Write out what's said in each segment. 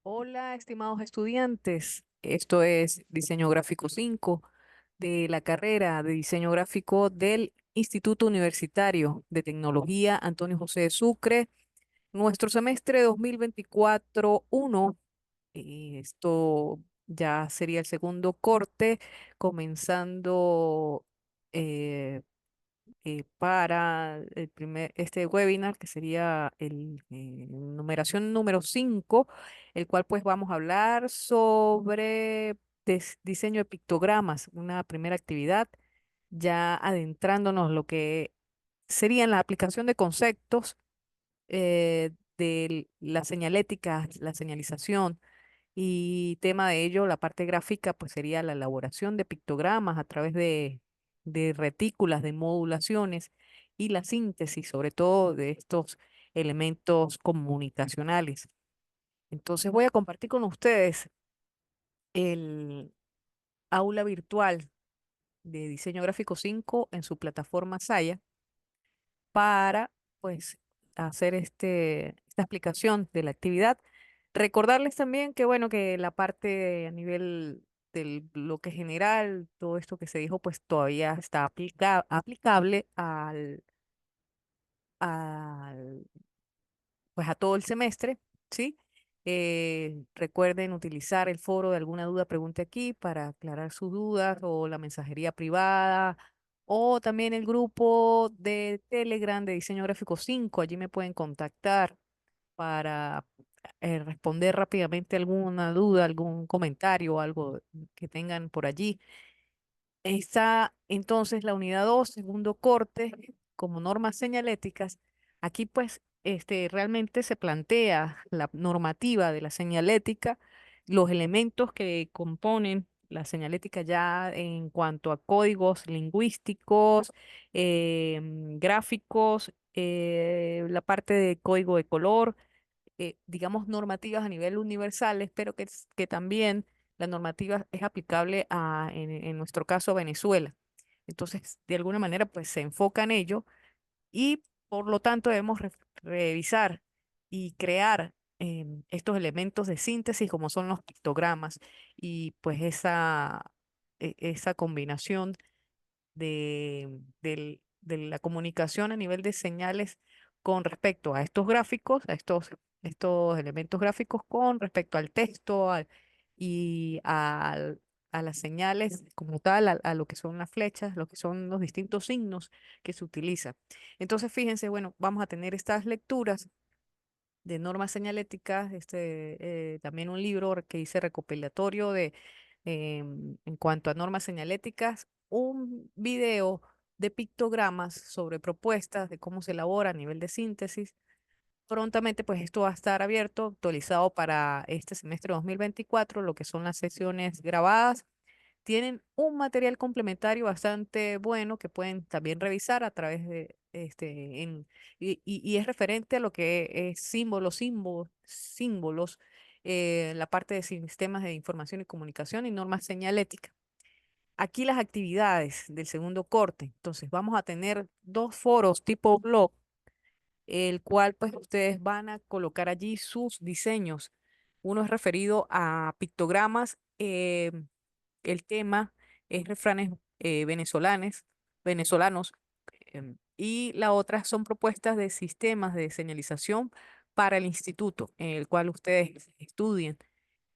Hola, estimados estudiantes. Esto es Diseño Gráfico 5 de la carrera de Diseño Gráfico del Instituto Universitario de Tecnología Antonio José de Sucre. Nuestro semestre 2024-1, esto ya sería el segundo corte, comenzando eh, para este webinar, que sería el numeración número 5, el cual pues vamos a hablar sobre diseño de pictogramas, una primera actividad, ya adentrándonos lo que sería la aplicación de conceptos de la señalética, la señalización, y tema de ello, la parte gráfica, pues sería la elaboración de pictogramas a través de retículas, de modulaciones y la síntesis, sobre todo de estos elementos comunicacionales. Entonces voy a compartir con ustedes el aula virtual de Diseño Gráfico 5 en su plataforma Saya para pues hacer esta explicación de la actividad. Recordarles también que bueno, que la parte a nivel del bloque general, todo esto que se dijo, pues todavía está aplicable al, pues a todo el semestre, ¿sí? Recuerden utilizar el foro de alguna duda, pregunte aquí para aclarar sus dudas o la mensajería privada o también el grupo de Telegram de Diseño Gráfico 5. Allí me pueden contactar para responder rápidamente alguna duda, algún comentario o algo que tengan por allí. Está entonces la unidad 2, segundo corte, como normas señaléticas. Aquí pues realmente se plantea la normativa de la señalética, los elementos que componen la señalética ya en cuanto a códigos lingüísticos, gráficos, la parte de código de color, digamos, normativas a nivel universales, pero que también la normativa es aplicable en nuestro caso, a Venezuela. Entonces, de alguna manera, pues se enfoca en ello y por lo tanto debemos revisar y crear estos elementos de síntesis como son los pictogramas y pues esa combinación de la comunicación a nivel de señales con respecto a estos gráficos, estos elementos gráficos con respecto al texto a las señales como tal, a lo que son las flechas, lo que son los distintos signos que se utilizan. Entonces, fíjense, bueno, vamos a tener estas lecturas de normas señaléticas, también un libro que dice recopilatorio en cuanto a normas señaléticas, un video de pictogramas sobre propuestas de cómo se elabora a nivel de síntesis. Prontamente, pues esto va a estar abierto, actualizado para este semestre 2024, lo que son las sesiones grabadas tienen un material complementario bastante bueno que pueden también revisar a través de y es referente a lo que es símbolos, la parte de sistemas de información y comunicación y normas señaléticas. Aquí las actividades del segundo corte. Entonces, vamos a tener dos foros tipo blog, el cual pues ustedes van a colocar allí sus diseños. Uno es referido a pictogramas. El tema es refranes venezolanos, y la otra son propuestas de sistemas de señalización para el instituto, en el cual ustedes estudien.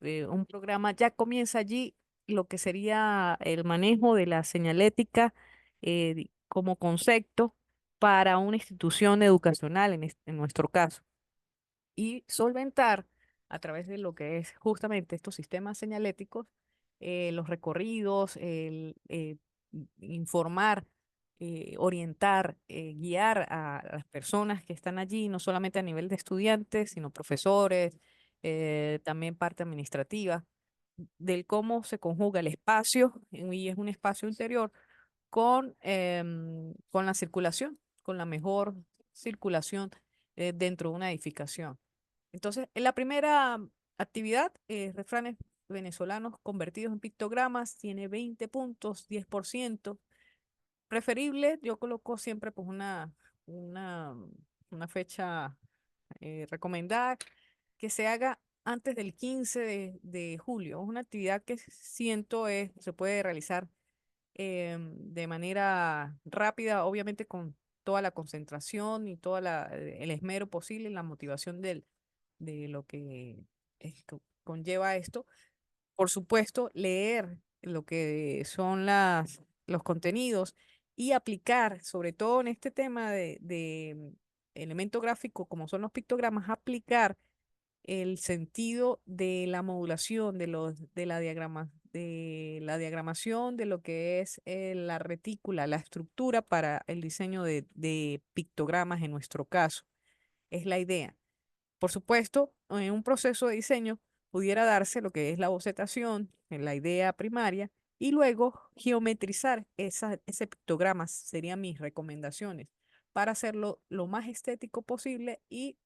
Un programa ya comienza allí lo que sería el manejo de la señalética como concepto para una institución educacional, en nuestro caso y solventar a través de lo que es justamente estos sistemas señaléticos, los recorridos, informar, orientar, guiar a las personas que están allí, no solamente a nivel de estudiantes, sino profesores, también parte administrativa, del cómo se conjuga el espacio, y es un espacio interior, con la circulación, con la mejor circulación dentro de una edificación. Entonces, en la primera actividad, refranes venezolanos convertidos en pictogramas, tiene 20 puntos, 10%. Preferible, yo coloco siempre pues una, una fecha recomendada que se haga antes del 15 de julio. Es una actividad que siento se puede realizar de manera rápida, obviamente con toda la concentración y todo el esmero posible y la motivación de lo que conlleva esto. Por supuesto, leer lo que son los contenidos y aplicar, sobre todo en este tema de elemento gráfico, como son los pictogramas, aplicar el sentido de la modulación, de la diagramación, de lo que es la retícula, la estructura para el diseño de pictogramas en nuestro caso. Es la idea. Por supuesto, en un proceso de diseño pudiera darse lo que es la bocetación, en la idea primaria, y luego geometrizar ese pictograma, serían mis recomendaciones, para hacerlo lo más estético posible y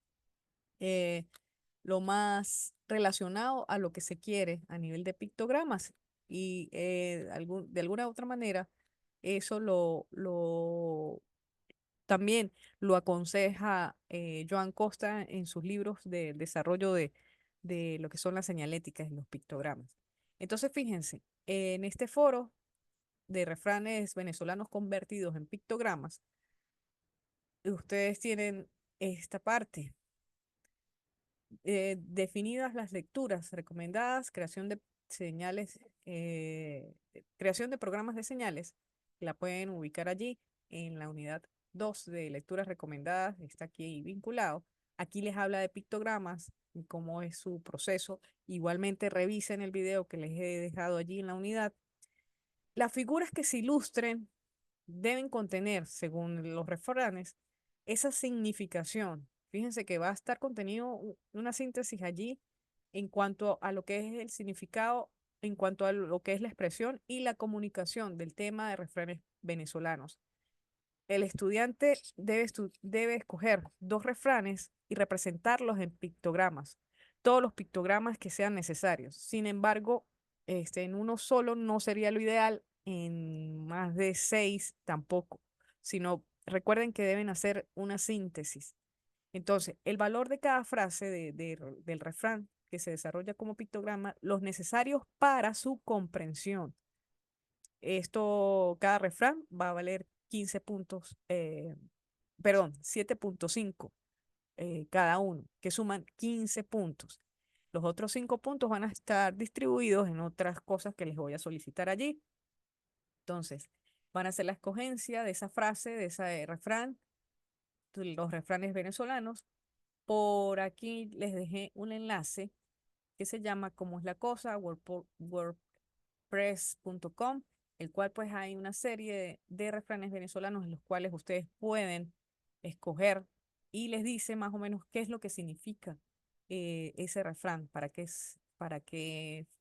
eh, lo más relacionado a lo que se quiere a nivel de pictogramas. Y de alguna u otra manera, eso también lo aconseja Joan Costa en sus libros de desarrollo de lo que son las señaléticas y los pictogramas. Entonces, fíjense, en este foro de refranes venezolanos convertidos en pictogramas, ustedes tienen esta parte definidas las lecturas recomendadas, creación de señales, creación de programas de señales, la pueden ubicar allí en la unidad 2 de lecturas recomendadas, está aquí vinculado. Aquí les habla de pictogramas y cómo es su proceso. Igualmente revisen el video que les he dejado allí en la unidad. Las figuras que se ilustren deben contener, según los refranes, esa significación. Fíjense que va a estar contenido una síntesis allí en cuanto a lo que es el significado, en cuanto a lo que es la expresión y la comunicación del tema de refranes venezolanos. El estudiante debe escoger dos refranes y representarlos en pictogramas, todos los pictogramas que sean necesarios. Sin embargo, en uno solo no sería lo ideal, en más de 6 tampoco, sino recuerden que deben hacer una síntesis. Entonces, el valor de cada frase del refrán que se desarrolla como pictograma, los necesarios para su comprensión. Cada refrán va a valer 15 puntos, perdón, 7,5 cada uno, que suman 15 puntos. Los otros 5 puntos van a estar distribuidos en otras cosas que les voy a solicitar allí. Entonces, van a hacer la escogencia de esa frase, de ese refrán, los refranes venezolanos. Por aquí les dejé un enlace que se llama ¿Cómo es la cosa? WordPress.com, el cual pues hay una serie de refranes venezolanos en los cuales ustedes pueden escoger y les dice más o menos qué es lo que significa ese refrán, para qué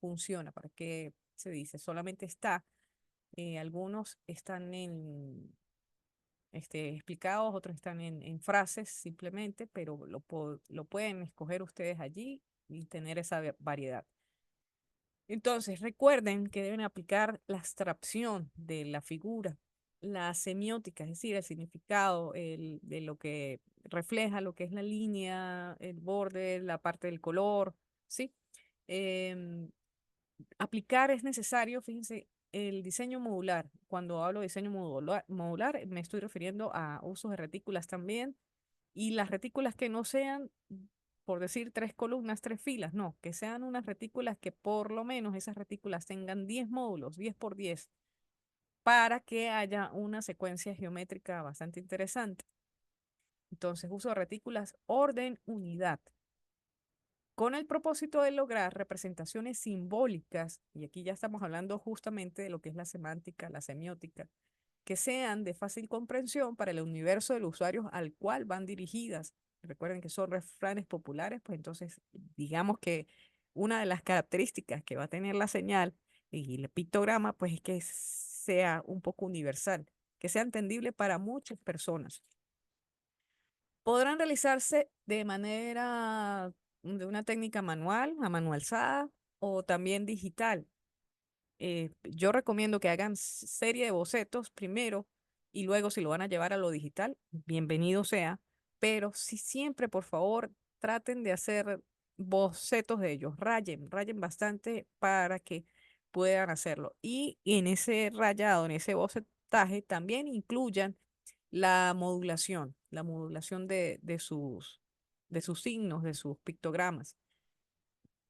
funciona, para qué se dice. Solamente algunos están explicados, otros están en frases simplemente, pero lo pueden escoger ustedes allí y tener esa variedad. Entonces, recuerden que deben aplicar la abstracción de la figura, la semiótica, es decir, el significado de lo que refleja lo que es la línea, el borde, la parte del color, ¿sí? Em, Aplicar es necesario, fíjense, el diseño modular. Cuando hablo de diseño modular, me estoy refiriendo a usos de retículas también, y las retículas que no sean, por decir, 3 columnas, 3 filas, no, que sean unas retículas que por lo menos esas retículas tengan 10 módulos, 10 por 10, para que haya una secuencia geométrica bastante interesante. Entonces, uso de retículas, orden, unidad, con el propósito de lograr representaciones simbólicas, y aquí ya estamos hablando justamente de lo que es la semántica, la semiótica, que sean de fácil comprensión para el universo del usuario al cual van dirigidas. Recuerden que son refranes populares, pues entonces digamos que una de las características que va a tener la señal y el pictograma, pues es que sea un poco universal, que sea entendible para muchas personas. Podrán realizarse de una técnica manual, a manualizada o también digital. Yo recomiendo que hagan serie de bocetos primero y luego si lo van a llevar a lo digital, bienvenido sea, pero si siempre, por favor, traten de hacer bocetos de ellos, rayen bastante para que puedan hacerlo. Y en ese rayado, en ese bocetaje, también incluyan la modulación de sus signos, de sus pictogramas.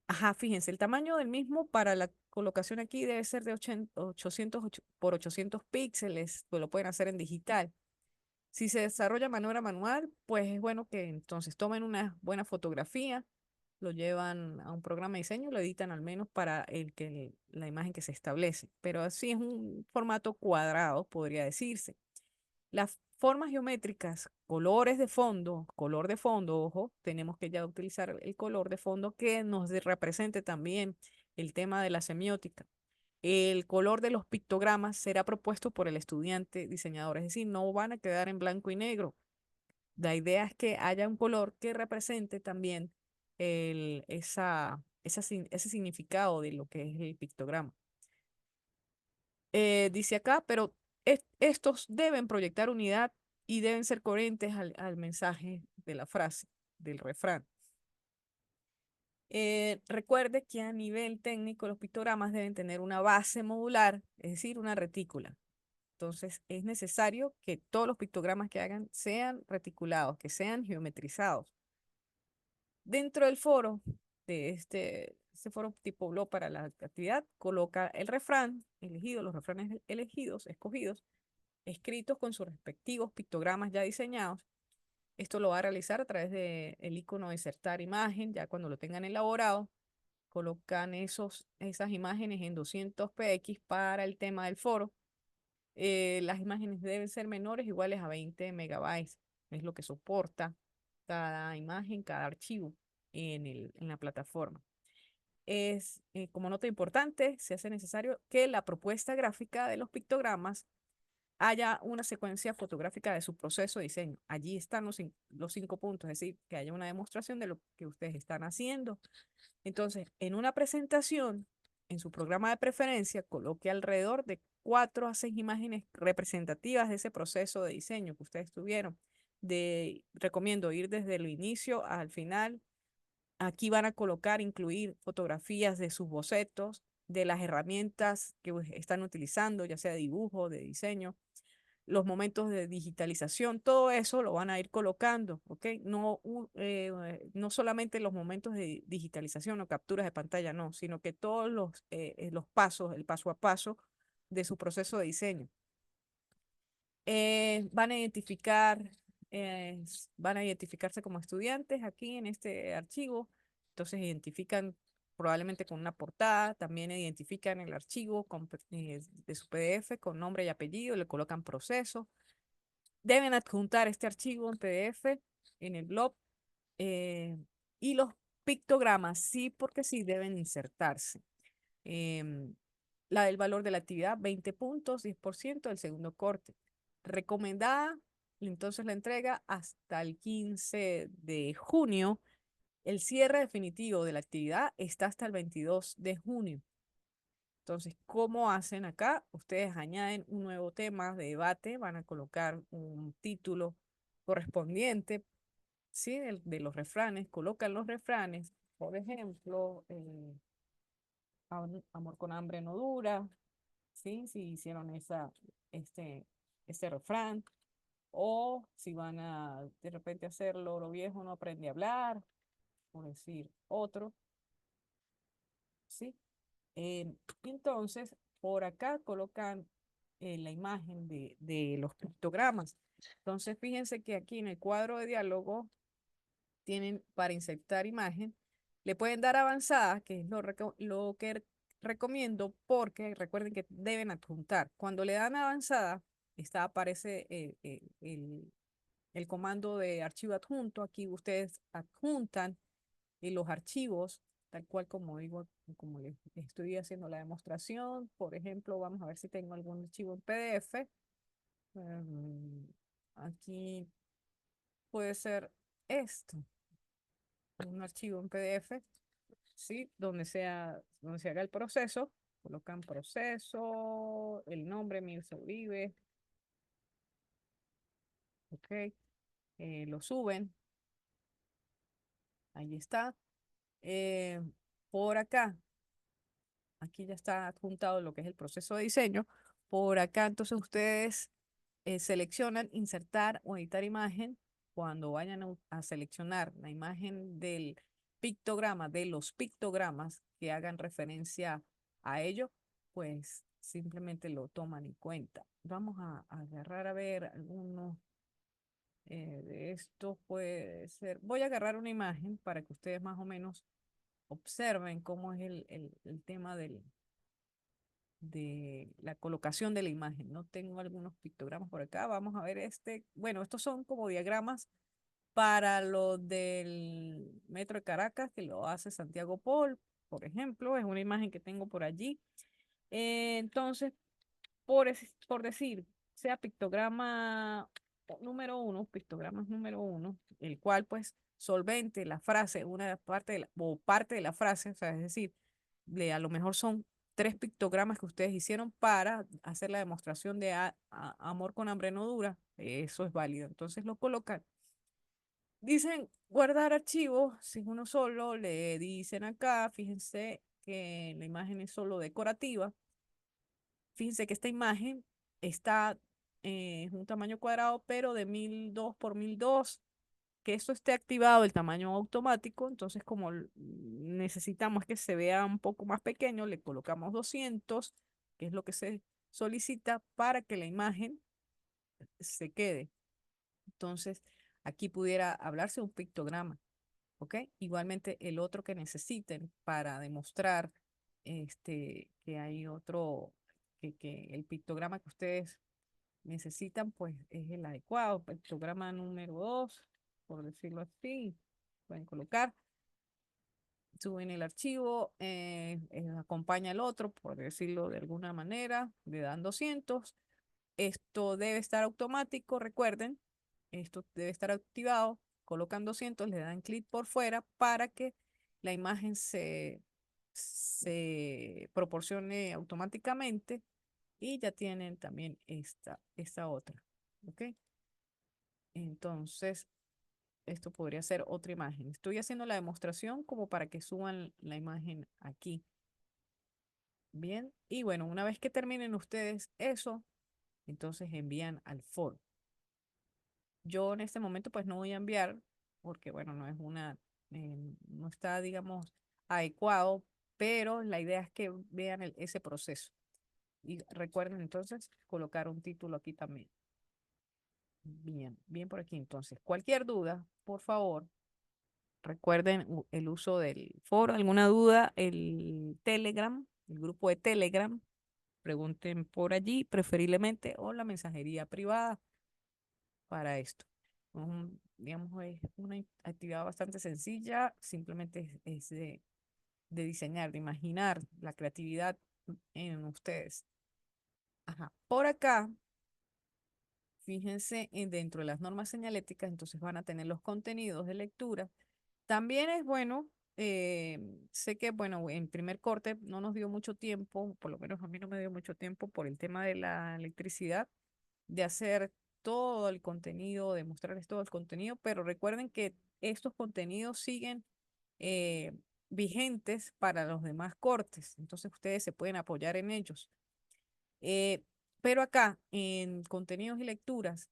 Ajá, fíjense, el tamaño del mismo para la colocación aquí debe ser de 800 por 800 píxeles, pues lo pueden hacer en digital. Si se desarrolla de manera manual, pues es bueno que entonces tomen una buena fotografía, lo llevan a un programa de diseño, lo editan al menos para la imagen que se establece. Pero así es un formato cuadrado, podría decirse. Las formas geométricas, color de fondo, ojo, tenemos que ya utilizar el color de fondo que represente también el tema de la semiótica. El color de los pictogramas será propuesto por el estudiante diseñador, es decir, no van a quedar en blanco y negro. La idea es que haya un color que represente también ese significado de lo que es el pictograma. Dice acá, pero estos deben proyectar unidad y deben ser coherentes al mensaje de la frase, del refrán. Recuerde que a nivel técnico los pictogramas deben tener una base modular, es decir, una retícula. Entonces es necesario que todos los pictogramas que hagan sean reticulados, que sean geometrizados. Dentro del foro, de este foro tipo blog para la actividad, coloca el refrán elegido, los refranes elegidos, escogidos, escritos con sus respectivos pictogramas ya diseñados. Esto lo va a realizar a través del icono de insertar imagen, ya cuando lo tengan elaborado, colocan esas imágenes en 200 px para el tema del foro. Las imágenes deben ser menores o iguales a 20 megabytes, es lo que soporta cada imagen, cada archivo en la plataforma. Como nota importante, se hace necesario que la propuesta gráfica de los pictogramas haya una secuencia fotográfica de su proceso de diseño. Allí están los 5 puntos, es decir, que haya una demostración de lo que ustedes están haciendo. Entonces, en una presentación, en su programa de preferencia, coloque alrededor de 4 a 6 imágenes representativas de ese proceso de diseño que ustedes tuvieron. Recomiendo ir desde el inicio al final. Aquí van a colocar, incluir fotografías de sus bocetos, de las herramientas que están utilizando, ya sea de dibujo, de diseño, los momentos de digitalización, todo eso lo van a ir colocando, ¿ok? No solamente los momentos de digitalización o capturas de pantalla, no, sino que todos los pasos, el paso a paso de su proceso de diseño. Van a eh, van a identificarse como estudiantes aquí en este archivo. Entonces identifican probablemente con una portada, también identifican el archivo de su PDF con nombre y apellido, le colocan proceso. Deben adjuntar este archivo en PDF en el blog eh, y los pictogramas, sí, porque sí deben insertarse. Em, la del valor de la actividad, 20 puntos, 10% del segundo corte. Recomendada, entonces la entrega hasta el 15 de junio. El cierre definitivo de la actividad está hasta el 22 de junio. Entonces, ¿cómo hacen acá? Ustedes añaden un nuevo tema de debate, van a colocar un título correspondiente, ¿sí? De los refranes, colocan los refranes, por ejemplo, amor con hambre no dura, ¿sí? Si hicieron este, este refrán, o si van a de repente hacerlo, lo viejo no aprende a hablar, por decir otro, ¿sí? Entonces, por acá colocan la imagen de los pictogramas. Entonces, fíjense que aquí en el cuadro de diálogo tienen para insertar imagen, le pueden dar avanzada, que es lo que recomiendo, porque recuerden que deben adjuntar. Cuando le dan avanzada, aparece el comando de archivo adjunto. Aquí ustedes adjuntan los archivos, tal cual como digo, como les estoy haciendo la demostración. Por ejemplo, vamos a ver si tengo algún archivo en PDF. Aquí puede ser esto, un archivo en PDF, ¿sí? Donde se haga el proceso, colocan proceso, el nombre, Mirza Uribe, ok, lo suben, ahí está. Eh, por acá, aquí ya está adjuntado lo que es el proceso de diseño. Por acá, entonces ustedes seleccionan insertar o editar imagen. Cuando vayan a seleccionar la imagen del pictograma, de los pictogramas que hagan referencia a ello, pues simplemente lo toman en cuenta. Vamos a agarrar a ver algunos de estos. Puede ser. Voy a agarrar una imagen para que ustedes más o menos observen cómo es el tema de la colocación de la imagen. No tengo algunos pictogramas por acá. Vamos a ver este. Bueno, estos son como diagramas para lo del Metro de Caracas, que lo hace Santiago Pol, por ejemplo. Es una imagen que tengo por allí. Entonces, por decir, sea pictograma número uno, pictogramas número uno, el cual pues solvente la frase, una parte o parte de la frase, o sea, es decir, a lo mejor son tres pictogramas que ustedes hicieron para hacer la demostración de amor con hambre no dura, eso es válido. Entonces lo colocan. Dicen guardar archivos, si es uno solo, le dicen acá, fíjense que la imagen es solo decorativa. Fíjense que esta imagen está en un tamaño cuadrado, pero de 1002 por 1002. Que esto esté activado el tamaño automático, entonces como necesitamos que se vea un poco más pequeño, le colocamos 200, que es lo que se solicita para que la imagen se quede. Entonces, aquí pudiera hablarse de un pictograma, ¿ok? Igualmente el otro que necesiten para demostrar que hay otro, que el pictograma que ustedes necesitan, pues es el adecuado. Pictograma número 2, por decirlo así, pueden colocar, suben el archivo, acompaña el otro, por decirlo de alguna manera, le dan 200. Esto debe estar automático, recuerden, esto debe estar activado, colocan 200, le dan clic por fuera para que la imagen se proporcione automáticamente y ya tienen también esta otra. ¿Ok? Entonces, esto podría ser otra imagen. Estoy haciendo la demostración como para que suban la imagen aquí. Bien. Y bueno, una vez que terminen ustedes eso, entonces envían al foro. Yo en este momento pues no voy a enviar porque bueno, no está, digamos, adecuado, pero la idea es que vean ese proceso. Y recuerden entonces colocar un título aquí también. Bien, bien por aquí entonces. Cualquier duda, por favor, recuerden el uso del foro. ¿Alguna duda? El Telegram, el grupo de Telegram. Pregunten por allí, preferiblemente, o la mensajería privada para esto. Digamos, es una actividad bastante sencilla, simplemente es de diseñar, de imaginar la creatividad en ustedes. Ajá. Por acá, fíjense dentro de las normas señaléticas, entonces van a tener los contenidos de lectura. También es bueno, sé que, bueno, en primer corte no nos dio mucho tiempo, por lo menos a mí no me dio mucho tiempo por el tema de la electricidad, de hacer todo el contenido, de mostrarles todo el contenido, pero recuerden que estos contenidos siguen eh, vigentes para los demás cortes, entonces ustedes se pueden apoyar en ellos. Eh, pero acá, en contenidos y lecturas,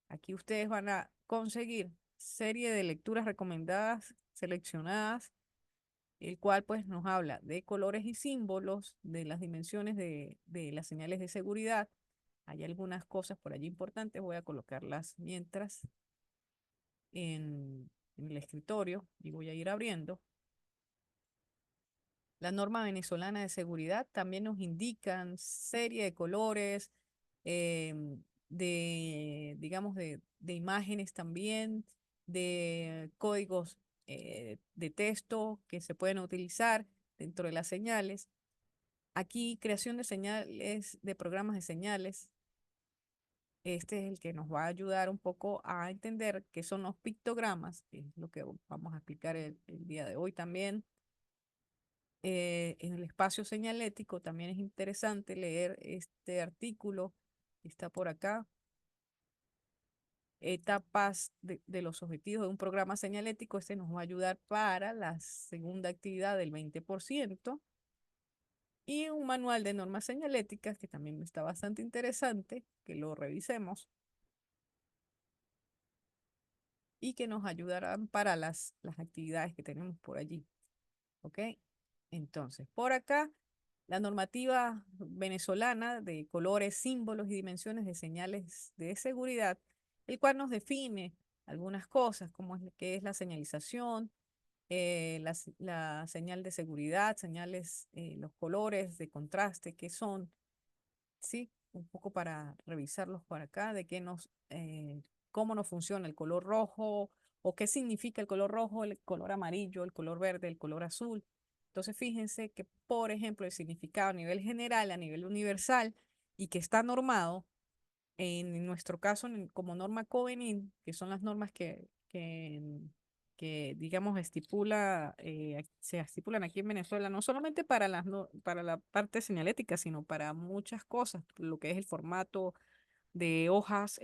aquí ustedes van a conseguir serie de lecturas recomendadas, seleccionadas, el cual pues nos habla de colores y símbolos, de las dimensiones de las señales de seguridad. Hay algunas cosas por allí importantes, voy a colocarlas mientras en el escritorio y voy a ir abriendo. La norma venezolana de seguridad también nos indican serie de colores, digamos, de imágenes también, de códigos de texto que se pueden utilizar dentro de las señales. Aquí, creación de señales, de programas de señales. Este es el que nos va a ayudar un poco a entender qué son los pictogramas, que es lo que vamos a explicar el día de hoy también. En el espacio señalético también es interesante leer este artículo que está por acá. etapas de los objetivos de un programa señalético. Este nos va a ayudar para la segunda actividad del 20%. Y un manual de normas señaléticas que también está bastante interesante, que lo revisemos y que nos ayudarán para las actividades que tenemos por allí. ¿Ok? Entonces, por acá, la normativa venezolana de colores, símbolos y dimensiones de señales de seguridad, el cual nos define algunas cosas, como es, qué es la señalización, la señal de seguridad, señales, los colores de contraste, qué son, ¿sí? Un poco para revisarlos por acá, de qué cómo nos funciona el color rojo o qué significa el color rojo, el color amarillo, el color verde, el color azul. Entonces, fíjense que, por ejemplo, el significado a nivel general, a nivel universal y que está normado, en nuestro caso, como norma Covenant, que son las normas que digamos, se estipulan aquí en Venezuela, no solamente para para la parte señalética, sino para muchas cosas, lo que es el formato de hojas,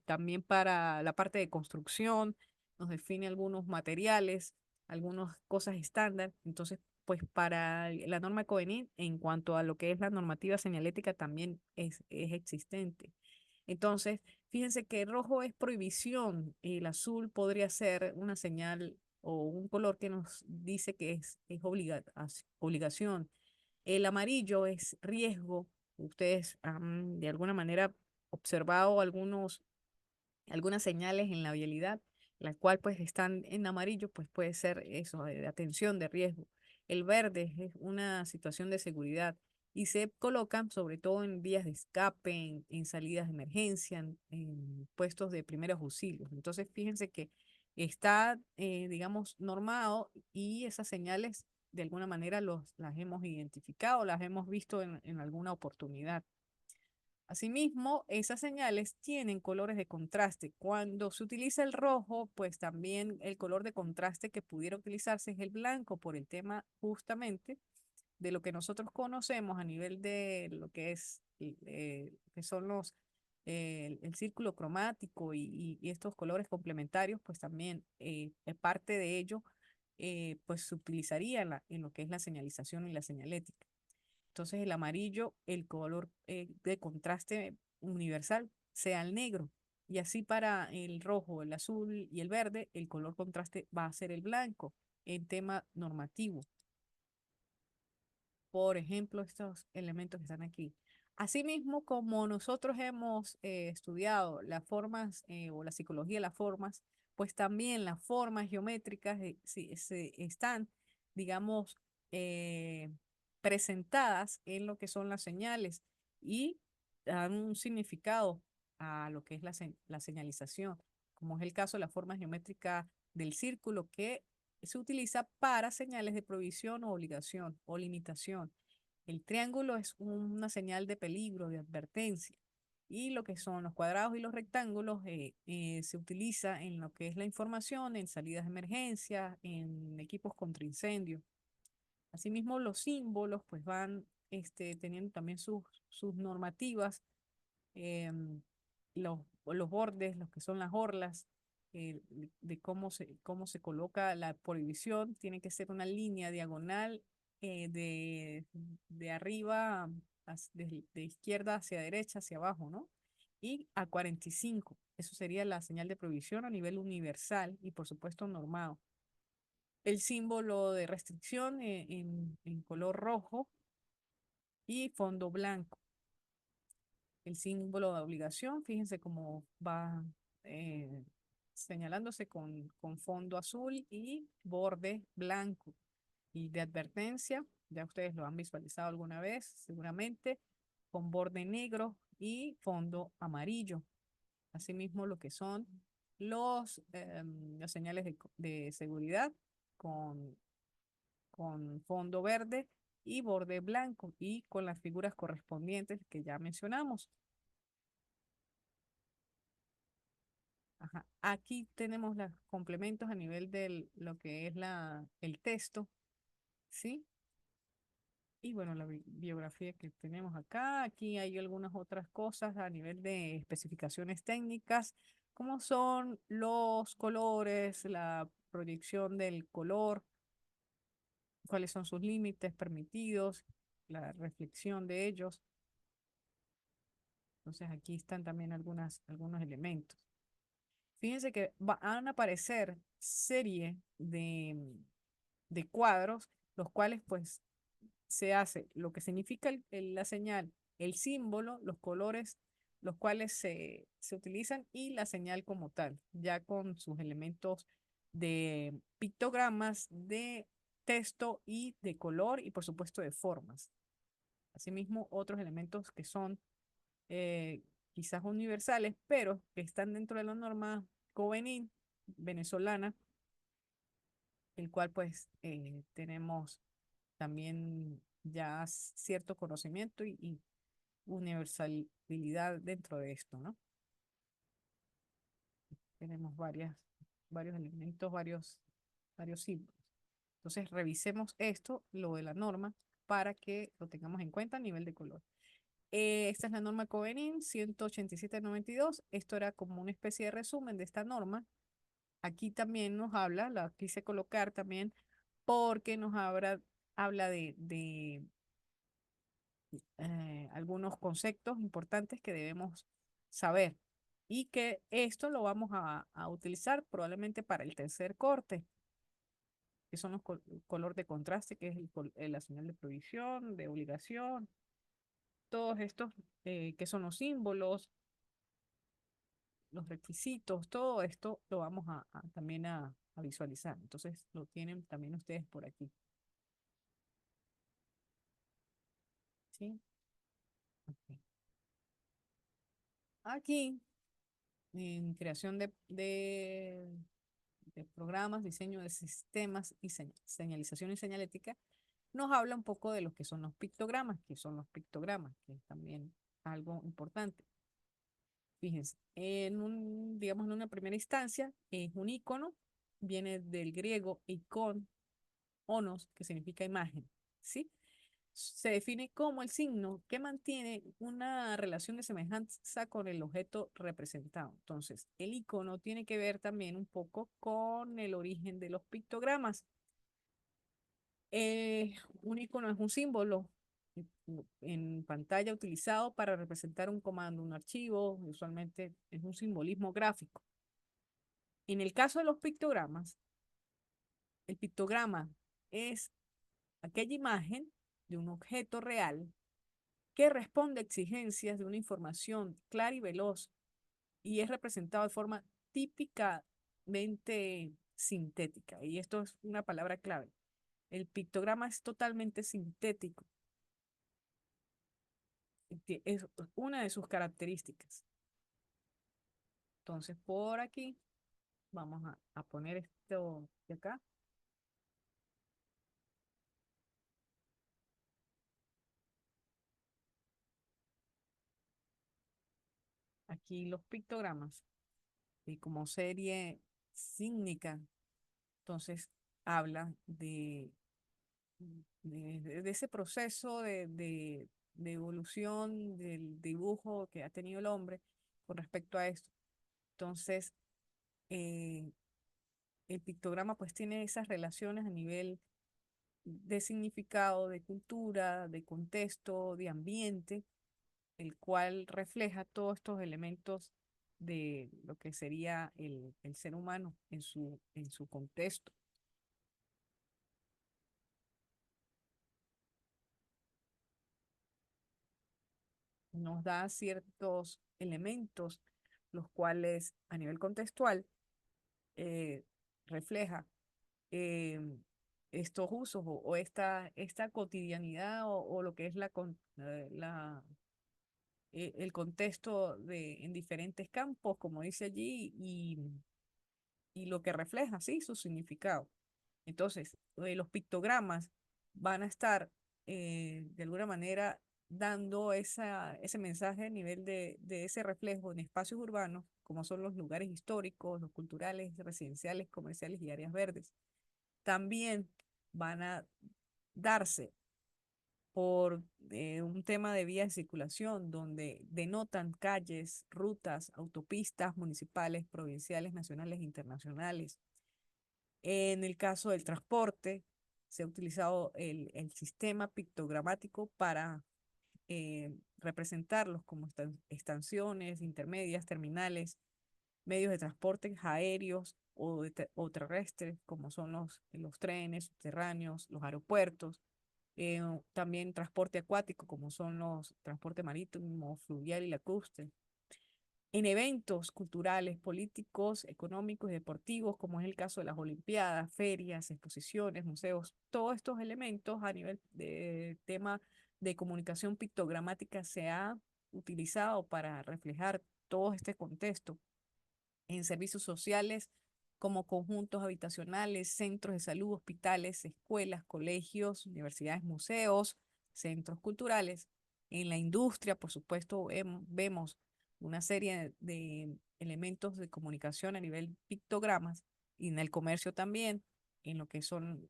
también para la parte de construcción, nos define algunos materiales, algunas cosas estándar. Entonces, pues para la norma Covenant, en cuanto a lo que es la normativa señalética, también es existente. Entonces, fíjense que el rojo es prohibición y el azul podría ser una señal o un color que nos dice que es obligación. El amarillo es riesgo. Ustedes han de alguna manera observado algunas señales en la vialidad, la cual pues están en amarillo, pues puede ser eso, de atención, de riesgo. El verde es una situación de seguridad y se colocan sobre todo en vías de escape, en salidas de emergencia, en puestos de primeros auxilios. Entonces, fíjense que está, digamos, normado y esas señales de alguna manera las hemos identificado, las hemos visto en alguna oportunidad. Asimismo, esas señales tienen colores de contraste. Cuando se utiliza el rojo, pues también el color de contraste que pudiera utilizarse es el blanco por el tema justamente de lo que nosotros conocemos a nivel de lo que es, que son el círculo cromático y estos colores complementarios, pues también parte de ello, pues se utilizaría en lo que es la señalización y la señalética. Entonces el amarillo, el color de contraste universal, sea el negro. Y así para el rojo, el azul y el verde, el color contraste va a ser el blanco en tema normativo. Por ejemplo, estos elementos que están aquí. Asimismo, como nosotros hemos estudiado las formas o la psicología de las formas, pues también las formas geométricas están, digamos, eh, presentadas en lo que son las señales y dan un significado a lo que es la señalización, como es el caso de la forma geométrica del círculo que se utiliza para señales de prohibición o obligación o limitación. El triángulo es una señal de peligro, de advertencia. Y lo que son los cuadrados y los rectángulos se utiliza en lo que es la información, en salidas de emergencia, en equipos contra incendio. Asimismo, los símbolos pues van teniendo también sus normativas, em, los bordes, los que son las orlas, de cómo se coloca la prohibición, tiene que ser una línea diagonal de arriba, de izquierda hacia derecha, hacia abajo, ¿no? Y a 45, eso sería la señal de prohibición a nivel universal y por supuesto normado. El símbolo de restricción en color rojo y fondo blanco. El símbolo de obligación, fíjense cómo va eh, señalándose con fondo azul y borde blanco. Y de advertencia, ya ustedes lo han visualizado alguna vez, seguramente, con borde negro y fondo amarillo. Asimismo, lo que son las señales de seguridad con, con fondo verde y borde blanco y con las figuras correspondientes que ya mencionamos. Ajá. Aquí tenemos los complementos a nivel de lo que es el texto, ¿sí? Y bueno, la biografía que tenemos acá. Aquí hay algunas otras cosas a nivel de especificaciones técnicas. cómo son los colores, la proyección del color, cuáles son sus límites permitidos, la reflexión de ellos. Entonces aquí están también algunos elementos. Fíjense que van a aparecer serie de cuadros, los cuales pues se hace lo que significa la señal, el símbolo, los colores, los cuales se utilizan y la señal como tal, ya con sus elementos de pictogramas, de texto y de color y por supuesto de formas. Asimismo, otros elementos que son eh, quizás universales, pero que están dentro de la norma Covenant venezolana, el cual pues tenemos también ya cierto conocimiento y universalidad dentro de esto, ¿no? Tenemos varios elementos, varios símbolos. Entonces, revisemos esto, lo de la norma, para que lo tengamos en cuenta a nivel de color. Esta es la norma Covenin 187-92. Esto era como una especie de resumen de esta norma. Aquí también nos habla, la quise colocar también porque habla de algunos conceptos importantes que debemos saber y que esto lo vamos a utilizar probablemente para el tercer corte, que son los color de contraste, que es la señal de prohibición, de obligación, todos estos que son los símbolos, los requisitos, todo esto lo vamos también a visualizar. Entonces lo tienen también ustedes por aquí. ¿Sí? Ok. Aquí, en creación de programas, diseño de sistemas y señalización y señalética, nos habla un poco de lo que son los pictogramas, que es también algo importante. Fíjense, digamos, en una primera instancia, es un icono, viene del griego icon, onos, que significa imagen, ¿sí? Se define como el signo que mantiene una relación de semejanza con el objeto representado. Entonces, el icono tiene que ver también un poco con el origen de los pictogramas. Un icono es un símbolo en pantalla utilizado para representar un comando, un archivo, usualmente es un simbolismo gráfico. En el caso de los pictogramas, el pictograma es aquella imagen de un objeto real que responde a exigencias de una información clara y veloz y es representado de forma típicamente sintética. Y esto es una palabra clave. El pictograma es totalmente sintético. Es una de sus características. Entonces, por aquí vamos a poner esto de acá. Aquí los pictogramas y como serie sígnica. Entonces, habla de ese proceso de evolución del dibujo que ha tenido el hombre con respecto a esto. Entonces, eh, el pictograma pues tiene esas relaciones a nivel de significado, de cultura, de contexto, de ambiente, el cual refleja todos estos elementos de lo que sería el ser humano en su contexto. Nos da ciertos elementos, los cuales a nivel contextual eh, refleja eh, estos usos o esta cotidianidad o lo que es el contexto en diferentes campos, como dice allí, y lo que refleja, sí, su significado. Entonces, los pictogramas van a estar de alguna manera dando ese mensaje a nivel de ese reflejo en espacios urbanos, como son los lugares históricos, los culturales, residenciales, comerciales y áreas verdes. También van a darse por un tema de vías de circulación, donde denotan calles, rutas, autopistas municipales, provinciales, nacionales e internacionales. En el caso del transporte, se ha utilizado el sistema pictogramático para representarlos como estaciones intermedias, terminales, medios de transporte aéreos o terrestres, como son los trenes subterráneos, los aeropuertos, también transporte acuático, como son los transporte marítimo, fluvial y lacustre, en eventos culturales, políticos, económicos y deportivos, como es el caso de las Olimpiadas, ferias, exposiciones, museos, todos estos elementos a nivel de tema de comunicación pictogramática se ha utilizado para reflejar todo este contexto en servicios sociales como conjuntos habitacionales, centros de salud, hospitales, escuelas, colegios, universidades, museos, centros culturales. En la industria, por supuesto, vemos una serie de elementos de comunicación a nivel pictogramas y en el comercio también, en lo que son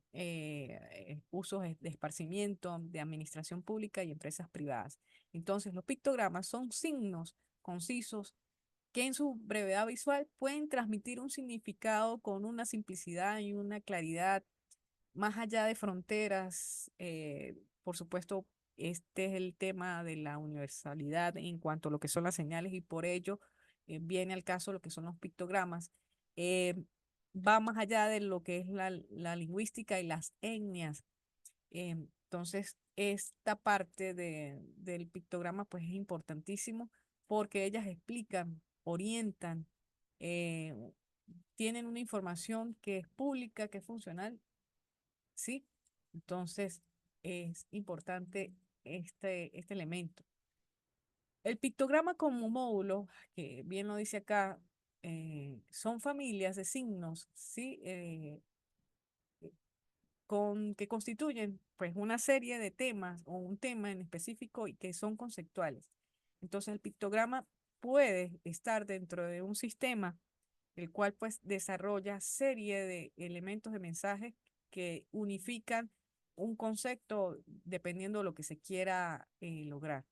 usos de esparcimiento, de administración pública y empresas privadas. Entonces, los pictogramas son signos concisos que en su brevedad visual pueden transmitir un significado con una simplicidad y una claridad más allá de fronteras. Por supuesto, este es el tema de la universalidad en cuanto a lo que son las señales y por ello viene al caso lo que son los pictogramas. Eh, Va más allá de lo que es la lingüística y las etnias. Entonces, esta parte del pictograma pues es importantísimo porque ellas explican, orientan, eh, tienen una información que es pública, que es funcional, ¿sí? Entonces, es importante este elemento. El pictograma como módulo, que bien lo dice acá, son familias de signos, ¿sí? Que constituyen pues una serie de temas o un tema en específico y que son conceptuales. Entonces el pictograma puede estar dentro de un sistema el cual pues desarrolla serie de elementos de mensajes que unifican un concepto dependiendo de lo que se quiera lograr.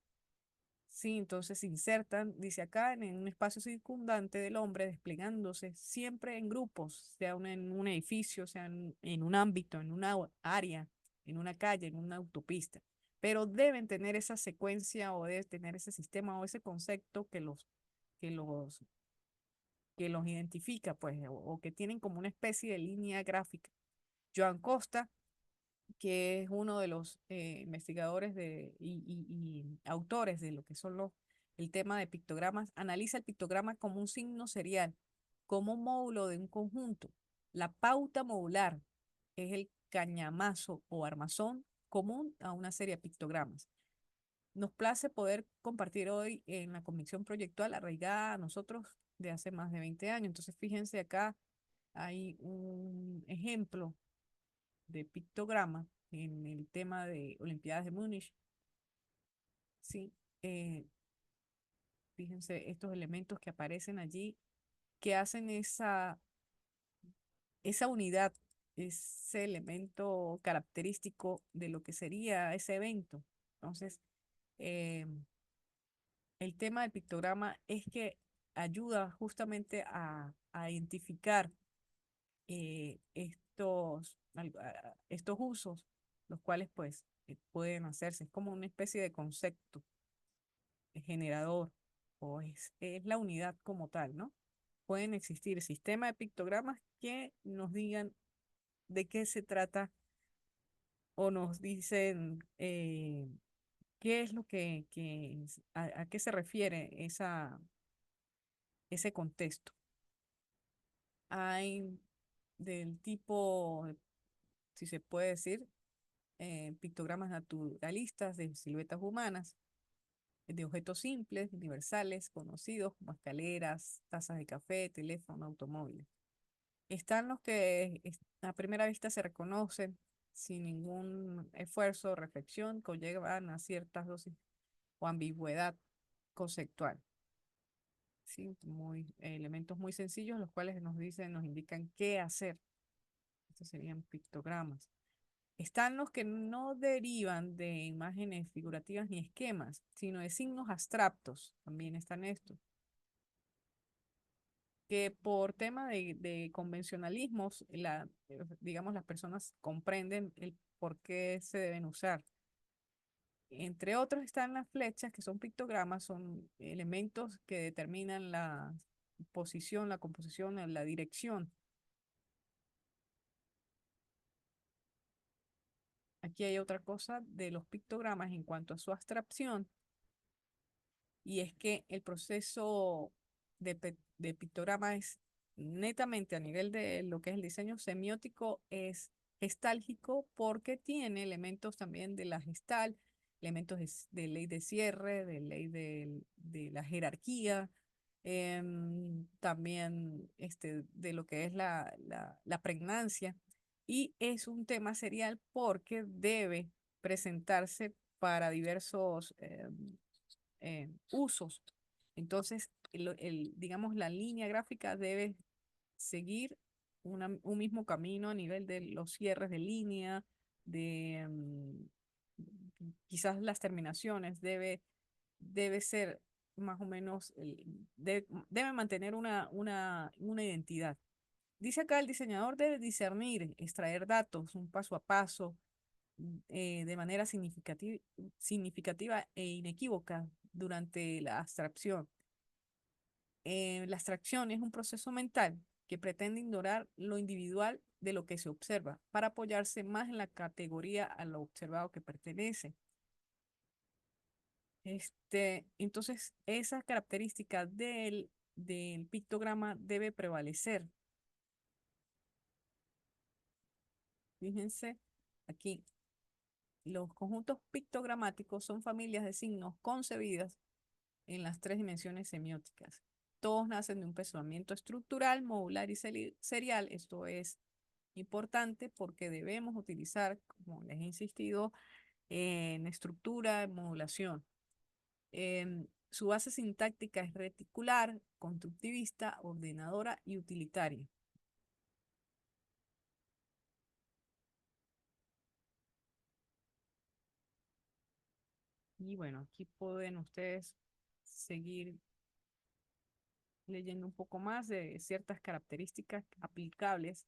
Sí, entonces se insertan, dice acá, en un espacio circundante del hombre, desplegándose siempre en grupos, sea en un edificio, sea en un ámbito, en una área, en una calle, en una autopista. Pero deben tener esa secuencia o deben tener ese sistema o ese concepto que los, que los identifica, pues, o que tienen como una especie de línea gráfica. Joan Costa, que es uno de los investigadores y autores de lo que son el tema de pictogramas, analiza el pictograma como un signo serial, como un módulo de un conjunto. La pauta modular es el cañamazo o armazón común a una serie de pictogramas. Nos place poder compartir hoy en la convicción proyectual arraigada a nosotros de hace más de 20 años. Entonces, fíjense acá, hay un ejemplo de pictograma en el tema de Olimpiadas de Múnich. Sí, eh, fíjense estos elementos que aparecen allí, que hacen esa unidad, ese elemento característico de lo que sería ese evento. Entonces, eh, el tema del pictograma es que ayuda justamente a identificar estos usos, los cuales pues pueden hacerse. Es como una especie de concepto generador o es la unidad como tal, ¿no? Pueden existir sistemas de pictogramas que nos digan de qué se trata o nos dicen qué es lo a qué se refiere ese contexto. Hay del tipo, si se puede decir, pictogramas naturalistas de siluetas humanas, de objetos simples, universales, conocidos como escaleras, tazas de café, teléfono, automóviles. Están los que a primera vista se reconocen sin ningún esfuerzo o reflexión, conllevan a ciertas dosis o ambigüedad conceptual. ¿Sí? Elementos muy sencillos, los cuales nos indican qué hacer. Estos serían pictogramas. Están los que no derivan de imágenes figurativas ni esquemas, sino de signos abstractos. También están estos, que por tema de convencionalismos, digamos, las personas comprenden el por qué se deben usar. Entre otros están las flechas, que son pictogramas, son elementos que determinan la posición, la composición, la dirección. Aquí hay otra cosa de los pictogramas en cuanto a su abstracción, y es que el proceso de pictograma es netamente a nivel de lo que es el diseño semiótico, es gestálgico porque tiene elementos también de la gestal, elementos de ley de cierre, de ley de la jerarquía, también de lo que es la pregnancia. Y es un tema serial porque debe presentarse para diversos usos. Entonces, digamos, la línea gráfica debe seguir un mismo camino a nivel de los cierres de línea, de quizás las terminaciones, debe ser más o menos, debe mantener una identidad. Dice acá, el diseñador debe discernir, extraer datos, un paso a paso, de manera significativa e inequívoca durante la abstracción. La abstracción es un proceso mental que pretende ignorar lo individual de lo que se observa para apoyarse más en la categoría a lo observado que pertenece. Entonces, esa característica del pictograma debe prevalecer. Fíjense aquí, los conjuntos pictogramáticos son familias de signos concebidas en las tres dimensiones semióticas. Todos nacen de un pensamiento estructural, modular y serial. Esto es importante porque debemos utilizar, como les he insistido, en estructura, en modulación. Su base sintáctica es reticular, constructivista, ordenadora y utilitaria. Y bueno, aquí pueden ustedes seguir leyendo un poco más de ciertas características aplicables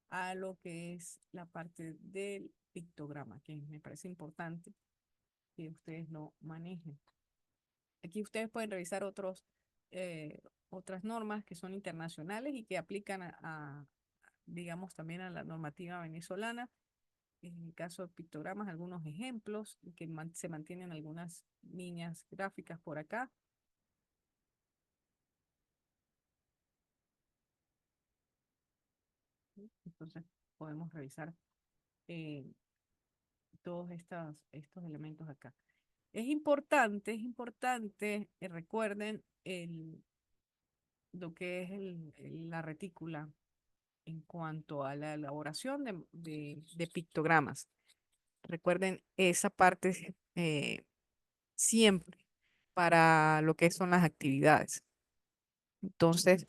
a lo que es la parte del pictograma, que me parece importante que ustedes lo manejen. Aquí ustedes pueden revisar otras normas que son internacionales y que aplican digamos, también a la normativa venezolana. En el caso de pictogramas, algunos ejemplos que se mantienen algunas líneas gráficas por acá. Entonces, podemos revisar eh, todos estos elementos acá. Es importante, recuerden lo que es la retícula en cuanto a la elaboración de pictogramas. Recuerden esa parte siempre para lo que son las actividades. Entonces,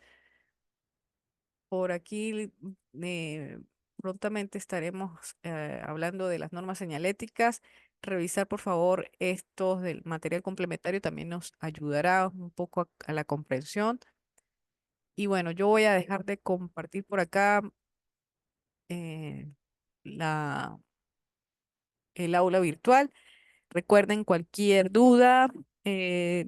por aquí prontamente estaremos hablando de las normas señaléticas. Revisar, por favor, estos del material complementario también nos ayudará un poco a la comprensión. Y bueno, yo voy a dejar de compartir por acá eh, la, el aula virtual. Recuerden cualquier duda, eh,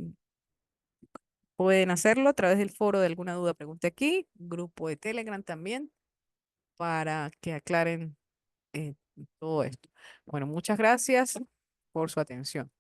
pueden hacerlo a través del foro de alguna duda, pregunte aquí, grupo de Telegram también, para que aclaren todo esto. Bueno, muchas gracias por su atención.